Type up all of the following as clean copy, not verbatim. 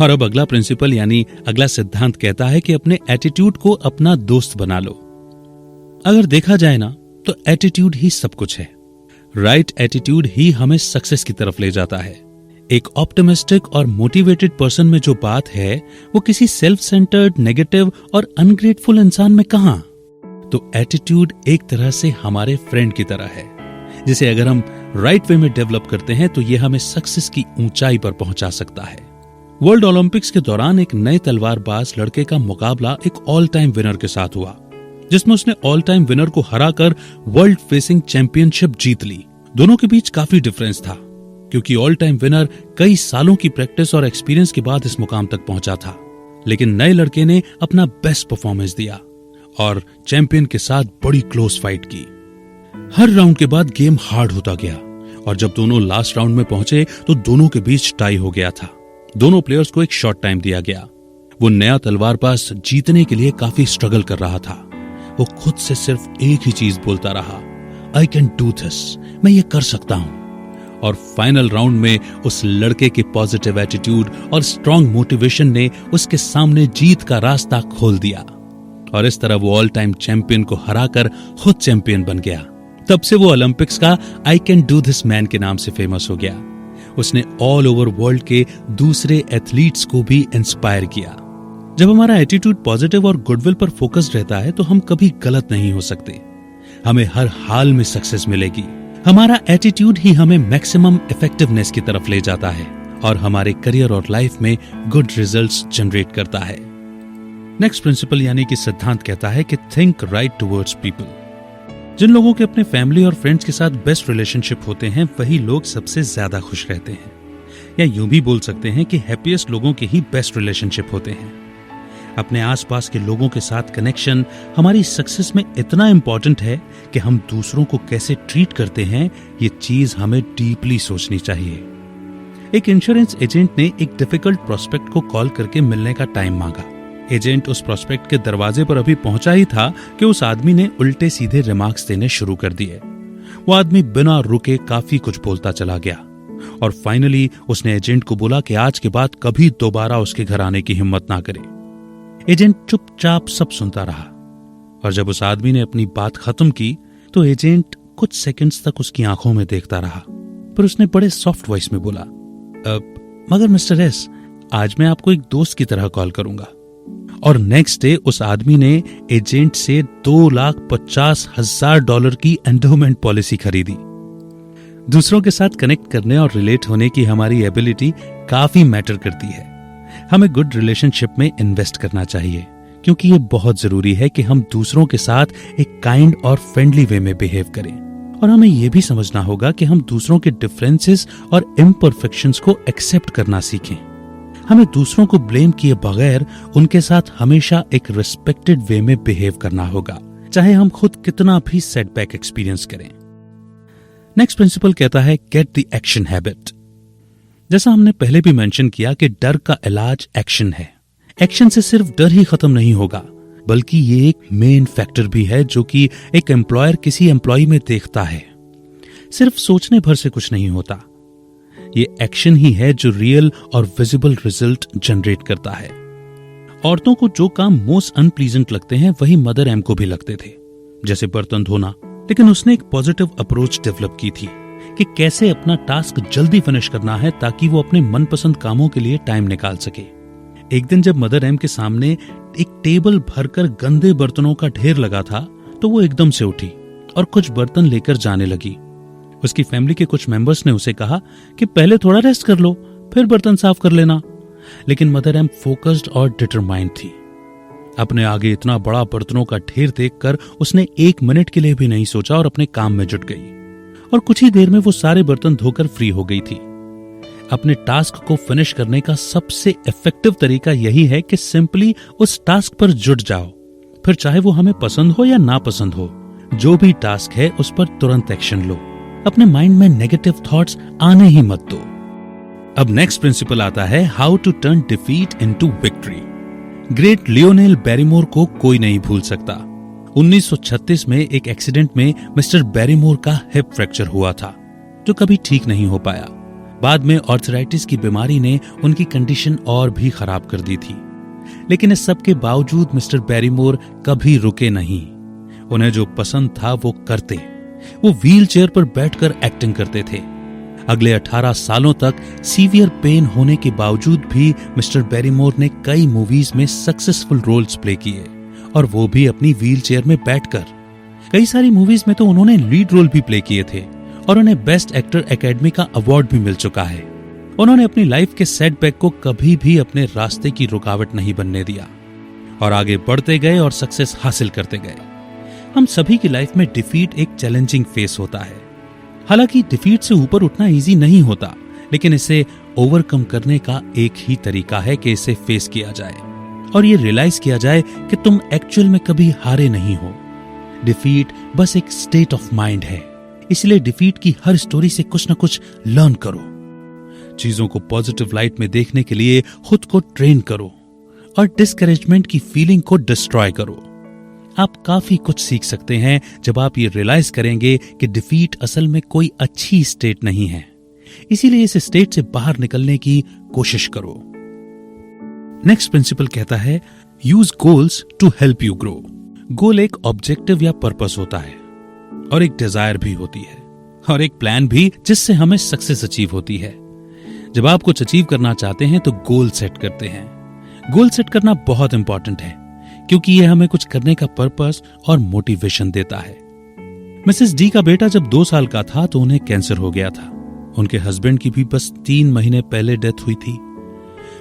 और अब अगला प्रिंसिपल यानी अगला सिद्धांत कहता है कि अपने एटीट्यूड को अपना दोस्त बना लो। अगर देखा जाए ना तो एटीट्यूड ही सब कुछ है। राइट एटीट्यूड ही हमें सक्सेस की तरफ ले जाता है। एक ऑप्टिमिस्टिक और मोटिवेटेड पर्सन में जो बात है वो किसी सेल्फ सेंटर्ड, नेगेटिव और अनग्रेटफुल इंसान में कहां। तो एटीट्यूड एक तरह से हमारे फ्रेंड की तरह है, जिसे अगर हम राइट वे में डेवलप करते हैं तो ये हमें सक्सेस की ऊंचाई पर पहुंचा सकता है। वर्ल्ड ओलंपिक्स के दौरान एक नए तलवारबाज लड़के का मुकाबला एक ऑल टाइम विनर के साथ हुआ, जिसमें उसने ऑल टाइम विनर को हराकर वर्ल्ड फेसिंग चैंपियनशिप जीत ली। दोनों के बीच काफी डिफरेंस था, क्योंकि ऑल टाइम विनर कई सालों की प्रैक्टिस और एक्सपीरियंस के बाद इस मुकाम तक पहुंचा था, लेकिन नए लड़के ने अपना बेस्ट परफॉर्मेंस दिया और चैंपियन के साथ बड़ी क्लोज फाइट की। हर राउंड के बाद गेम हार्ड होता गया और जब दोनों लास्ट राउंड में पहुंचे तो दोनों के बीच टाई हो गया था। दोनों प्लेयर्स को एक शॉर्ट टाइम दिया गया। वो नया तलवारबाज जीतने के लिए काफी स्ट्रगल कर रहा था। वो खुद से सिर्फ एक ही चीज बोलता रहा, आई कैन डू दिस, मैं ये कर सकता हूं। और फाइनल राउंड में उस लड़के के पॉजिटिव एटीट्यूड और स्ट्रॉन्ग मोटिवेशन ने उसके सामने जीत का रास्ता खोल दिया और इस तरह वो ऑल टाइम चैंपियन को हराकर खुद चैंपियन बन गया। तब से वो ओलंपिक्स का I can do this man के नाम से फेमस हो गया। उसने ऑल ओवर वर्ल्ड के दूसरे एथलीट्स को भी इंस्पायर किया। जब हमारा एटीट्यूड पॉजिटिव और गुडविल पर फोकस्ड रहता है तो हम कभी गलत नहीं हो सकते। हमें हर हाल में सक्सेस मिलेगी। हमारा एटीट्यूड ही हमें मैक्सिमम इफेक्टिवनेस की तरफ ले जाता है और हमारे करियर और लाइफ में गुड रिजल्ट्स जनरेट करता है। नेक्स्ट प्रिंसिपल यानी कि सिद्धांत कहता है कि थिंक राइट टुवर्ड्स पीपल। जिन लोगों के अपने फैमिली और फ्रेंड्स के साथ बेस्ट रिलेशनशिप होते हैं वही लोग सबसे ज्यादा खुश रहते हैं, या यूं भी बोल सकते हैं कि हैप्पीएस्ट लोगों के ही बेस्ट रिलेशनशिप होते हैं। अपने आसपास के लोगों के साथ कनेक्शन हमारी सक्सेस में इतना इंपॉर्टेंट है कि हम दूसरों को कैसे ट्रीट करते हैं ये चीज हमें डीपली सोचनी चाहिए। एक इंश्योरेंस एजेंट ने एक डिफिकल्ट प्रोस्पेक्ट को कॉल करके मिलने का टाइम मांगा। एजेंट उस प्रोस्पेक्ट के दरवाजे पर अभी पहुंचा ही था कि उस आदमी ने उल्टे सीधे रिमार्क्स देने शुरू कर दिए। वो आदमी बिना रुके काफी कुछ बोलता चला गया और फाइनली उसने एजेंट को बोला कि आज के बाद कभी दोबारा उसके घर आने की हिम्मत ना करे। एजेंट चुपचाप सब सुनता रहा और जब उस आदमी ने अपनी बात खत्म की तो एजेंट कुछ सेकंड्स तक उसकी आंखों में देखता रहा, पर उसने बड़े सॉफ्ट वॉइस में बोला, मगर मिस्टर एस, आज मैं आपको एक दोस्त की तरह कॉल करूंगा। और नेक्स्ट डे उस आदमी ने एजेंट से $2,50,000 की एंडोमेंट पॉलिसी खरीदी। दूसरों के साथ कनेक्ट करने और रिलेट होने की हमारी एबिलिटी काफी मैटर करती है। हमें गुड रिलेशनशिप में इन्वेस्ट करना चाहिए, क्योंकि ये बहुत जरूरी है कि हम दूसरों के साथ एक काइंड और फ्रेंडली वे में बिहेव करें। और हमें यह भी समझना होगा कि हम दूसरों के डिफरेंसेस और इम्परफेक्शंस को एक्सेप्ट करना सीखें। हमें दूसरों को ब्लेम किए बगैर उनके साथ हमेशा एक रिस्पेक्टेड वे में बिहेव करना होगा, चाहे हम खुद कितना भी सेटबैक एक्सपीरियंस करें। नेक्स्ट प्रिंसिपल कहता है गेट द एक्शन हैबिट। जैसा हमने पहले भी मेंशन किया कि डर का इलाज एक्शन है। एक्शन से सिर्फ डर ही खत्म नहीं होगा, बल्कि ये एक मेन फैक्टर भी है जो कि एक एम्प्लॉयर किसी एम्प्लॉय में देखता है। सिर्फ सोचने भर से कुछ नहीं होता, ये एक्शन ही है जो रियल और विजिबल रिजल्ट जनरेट करता है। औरतों को जो काम मोस्ट अनप्लीजेंट लगते हैं वही मदर एम को भी लगते थे, जैसे बर्तन धोना, लेकिन उसने एक पॉजिटिव अप्रोच डेवलप की थी कि कैसे अपना टास्क जल्दी फिनिश करना है ताकि वो अपने मनपसंद कामों के लिए टाइम निकाल सके। एक दिन जब मदर एम के सामने एक टेबल भरकर गंदे बर्तनों का ढेर लगा था तो वो एकदम से उठी और कुछ बर्तन लेकर जाने लगी। उसकी फैमिली के कुछ मेंबर्स ने उसे कहा कि पहले थोड़ा रेस्ट कर लो, फिर बर्तन साफ कर लेना। लेकिन मदर एम फोकस्ड और डिटरमाइंड थी। अपने आगे इतना बड़ा बर्तनों का ढेर देखकर उसने 1 मिनट के लिए भी नहीं सोचा और अपने काम में जुट गई और कुछ ही देर में वो सारे बर्तन धोकर फ्री हो गई थी। अपने टास्क को फिनिश करने का सबसे इफेक्टिव तरीका यही है कि सिंपली उस टास्क पर जुट जाओ, फिर चाहे वो हमें पसंद हो या ना पसंद हो, जो भी टास्क है उस पर तुरंत एक्शन लो। अपने माइंड में नेगेटिव थॉट्स आने ही मत दो। अब नेक्स्ट प्रिंसिपल आता है how to turn defeat into victory. Great Lionel Barrymore को कोई नहीं भूल सकता। 1936 में एक एक्सीडेंट में मिस्टर बैरीमोर का हिप फ्रैक्चर हुआ था, जो कभी ठीक नहीं हो पाया। बाद में आर्थराइटिस की बीमारी ने उनकी कंडीशन और भी खराब कर दी थी। लेकिन इस सब के बावजूद मिस्टर बैरीमोर कभी रुके नहीं। उन्हें जो पसंद था वो करते। वो व्हील चेयर पर बैठकर एक्टिंग करते थे। अगले 18 सालों तक सीवियर पेन होने के बावजूद भी मिस्टर बैरीमोर ने कई मूवीज में सक्सेसफुल रोल्स प्ले किए, और वो भी अपनी व्हील चेयर में बैठकर। कई सारी मूवीज में तो उन्होंने लीड रोल भी प्ले किए थे, और उन्हें बेस्ट एक्टर एकेडमी का अवार्ड भी मिल चुका है। उन्होंने अपनी लाइफ के सेटबैक को कभी भी अपने रास्ते की रुकावट नहीं बनने दिया, और आगे बढ़ते गए और सक्सेस हासिल करते गए। हम सभी की लाइफ में डिफीट एक चैलेंजिंग फेस होता है। हालांकि डिफीट से ऊपर उठना इजी नहीं होता, लेकिन इसे ओवरकम करने का एक ही तरीका है कि इसे फेस किया जाए और ये रियलाइज किया जाए कि तुम एक्चुअल में कभी हारे नहीं हो। डिफीट बस एक स्टेट ऑफ माइंड है, इसलिए डिफीट की हर स्टोरी से कुछ ना कुछ लर्न करो। चीजों को पॉजिटिव लाइट में देखने के लिए खुद को ट्रेन करो और डिस्करेजमेंट की फीलिंग को डिस्ट्रॉय करो। आप काफी कुछ सीख सकते हैं जब आप ये रियलाइज करेंगे कि डिफीट असल में कोई अच्छी स्टेट नहीं है, इसीलिए इस स्टेट से बाहर निकलने की कोशिश करो। नेक्स्ट प्रिंसिपल कहता है, use goals to help you grow. Goal एक ऑब्जेक्टिव या पर्पस होता है, और एक डिजायर भी होती है, और एक प्लान भी जिससे हमें सक्सेस अचीव होती है। जब आप कुछ अचीव करना चाहते हैं तो गोल सेट करते हैं। गोल सेट करना बहुत इंपॉर्टेंट है, क्योंकि यह हमें कुछ करने का पर्पस और मोटिवेशन देता है। मिसेस डी का बेटा जब 2 साल का था तो उन्हें कैंसर हो गया था। उनके हस्बैंड की भी बस 3 महीने पहले डेथ हुई थी।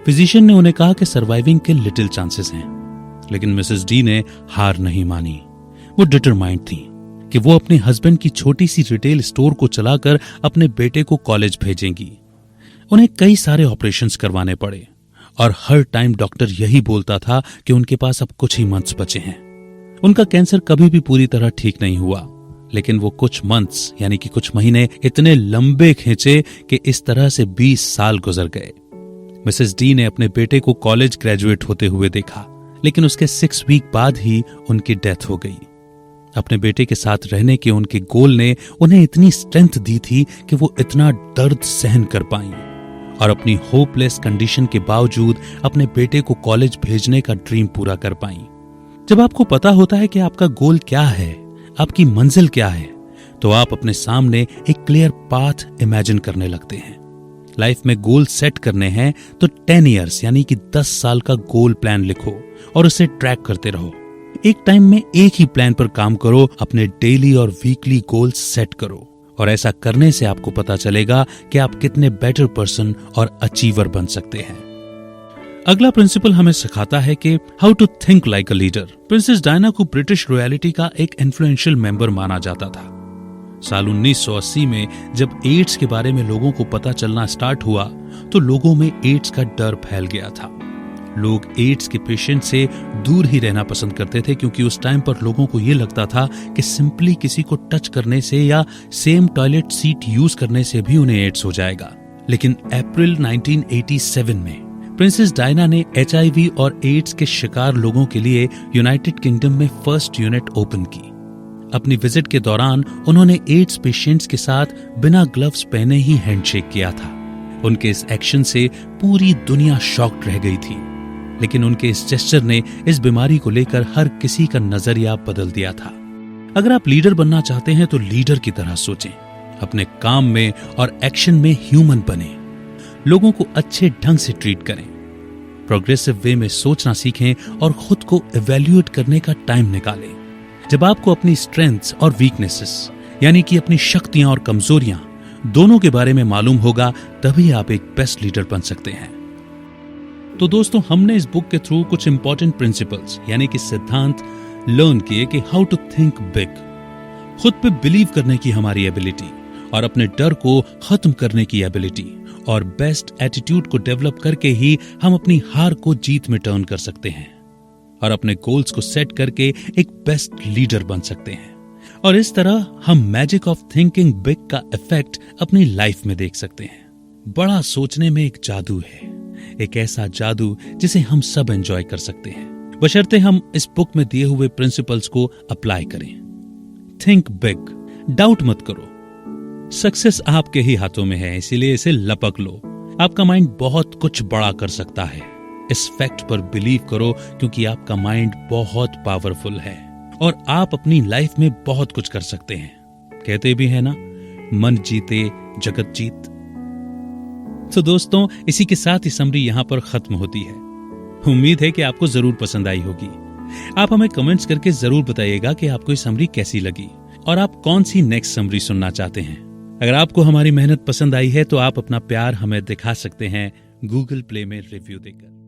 फिजिशियन ने उन्हें कहा कि सर्वाइविंग के लिटिल चांसेस हैं, लेकिन मिसेस डी ने हार नहीं मानी। वो डिटरमाइंड थी कि वो अपने हस्बैंड की छोटी सी रिटेल स्टोर को चलाकर अपने बेटे को कॉलेज भेजेंगी। उन्हें कई सारे ऑपरेशंस करवाने पड़े, और हर टाइम डॉक्टर यही बोलता था कि उनके पास अब कुछ ही मंथ्स बचे हैं। उनका कैंसर कभी भी पूरी तरह ठीक नहीं हुआ, लेकिन वो कुछ मंथ्स यानी कि कुछ महीने इतने लंबे खींचे कि इस तरह से 20 साल गुजर गए। मिसेस डी ने अपने बेटे को कॉलेज ग्रेजुएट होते हुए देखा, लेकिन उसके 6 वीक बाद ही उनकी डेथ हो गई। अपने बेटे के साथ रहने के उनके गोल ने उन्हें इतनी स्ट्रेंथ दी थी कि वो इतना दर्द सहन कर पाई, और अपनी होपलेस कंडीशन के बावजूद अपने बेटे को कॉलेज भेजने का ड्रीम पूरा कर पाई। जब आपको पता होता है कि आपका गोल क्या है, आपकी मंजिल क्या है, तो आप अपने सामने एक क्लियर पाथ इमेजिन करने लगते हैं। लाइफ में गोल सेट करने हैं तो 10 इयर्स यानी कि 10 साल का गोल प्लान लिखो और उसे ट्रैक करते रहो। एक टाइम में एक ही प्लान पर काम करो, अपने डेली और वीकली गोल्स सेट करो, और ऐसा करने से आपको पता चलेगा कि आप कितने बेटर पर्सन और अचीवर बन सकते हैं। अगला प्रिंसिपल हमें सिखाता है कि how to think like a leader. Princess Diana को ब्रिटिश रॉयल्टी का एक इन्फ्लुएंशियल मेंबर माना जाता था। साल 1980 में जब एड्स के बारे में लोगों को पता चलना स्टार्ट हुआ तो लोगों में एड्स का डर फैल गया था। लोग एड्स के पेशेंट से दूर ही रहना पसंद करते थे, क्योंकि उस टाइम पर लोगों को यह लगता था कि सिंपली किसी को टच करने से या सेम टॉयलेट सीट यूज करने से भी उन्हें एड्स हो जाएगा। लेकिन अप्रैल 1987 में प्रिंसेस डायना ने HIV और एड्स के शिकार लोगों के लिए यूनाइटेड किंगडम में फर्स्ट यूनिट ओपन की। अपनी विजिट के दौरान उन्होंने एड्स पेशेंट्स के साथ बिना ग्लव्स पहने ही हैंडशेक किया था। उनके इस एक्शन से पूरी दुनिया शॉक्ड रह गई थी, लेकिन उनके इस जेस्चर ने इस बीमारी को लेकर हर किसी का नजरिया बदल दिया था। अगर आप लीडर बनना चाहते हैं तो लीडर की तरह सोचें, अपने काम में और एक्शन में ह्यूमन बने, लोगों को अच्छे ढंग से ट्रीट करें, प्रोग्रेसिव वे में सोचना सीखें और खुद को इवैल्यूएट करने का टाइम निकालें। जब आपको अपनी स्ट्रेंथ्स और वीकनेसेस यानी कि अपनी शक्तियां और कमजोरियां दोनों के बारे में मालूम होगा, तभी आप एक बेस्ट लीडर बन सकते हैं। तो दोस्तों, हमने इस बुक के थ्रू कुछ इंपॉर्टेंट प्रिंसिपल्स यानी कि सिद्धांत लर्न किए कि हाउ टू थिंक बिग, खुद पे बिलीव करने की हमारी एबिलिटी और अपने डर को खत्म करने की एबिलिटी और बेस्ट एटीट्यूड को डेवलप करके ही हम अपनी हार को जीत में टर्न कर सकते हैं और अपने गोल्स को सेट करके एक बेस्ट लीडर बन सकते हैं। और इस तरह हम मैजिक ऑफ थिंकिंग बिग का इफेक्ट अपनी लाइफ में देख सकते हैं। बड़ा सोचने में एक जादू है, एक ऐसा जादू जिसे हम सब एंजॉय कर सकते हैं, बशर्ते हम इस बुक में दिए हुए प्रिंसिपल्स को अप्लाई करें। थिंक बिग, डाउट मत करो, सक्सेस आपके ही हाथों में है, इसीलिए इसे लपक लो। आपका माइंड बहुत कुछ बड़ा कर सकता है। इस फैक्ट पर बिलीव करो, क्योंकि आपका माइंड बहुत पावरफुल है और आप अपनी लाइफ में बहुत कुछ कर सकते हैं। कहते भी है ना, मन जीते जगत जीत। तो दोस्तों, इसी के साथ ही समरी यहां पर खत्म होती है। उम्मीद है कि आपको जरूर पसंद आई होगी। आप हमें कमेंट्स करके जरूर बताइएगा कि आपको ये समरी कैसी लगी और आप कौन सी नेक्स्ट समरी सुनना चाहते हैं। अगर आपको हमारी मेहनत पसंद आई है तो आप अपना प्यार हमें दिखा सकते हैं गूगल प्ले में रिव्यू देकर।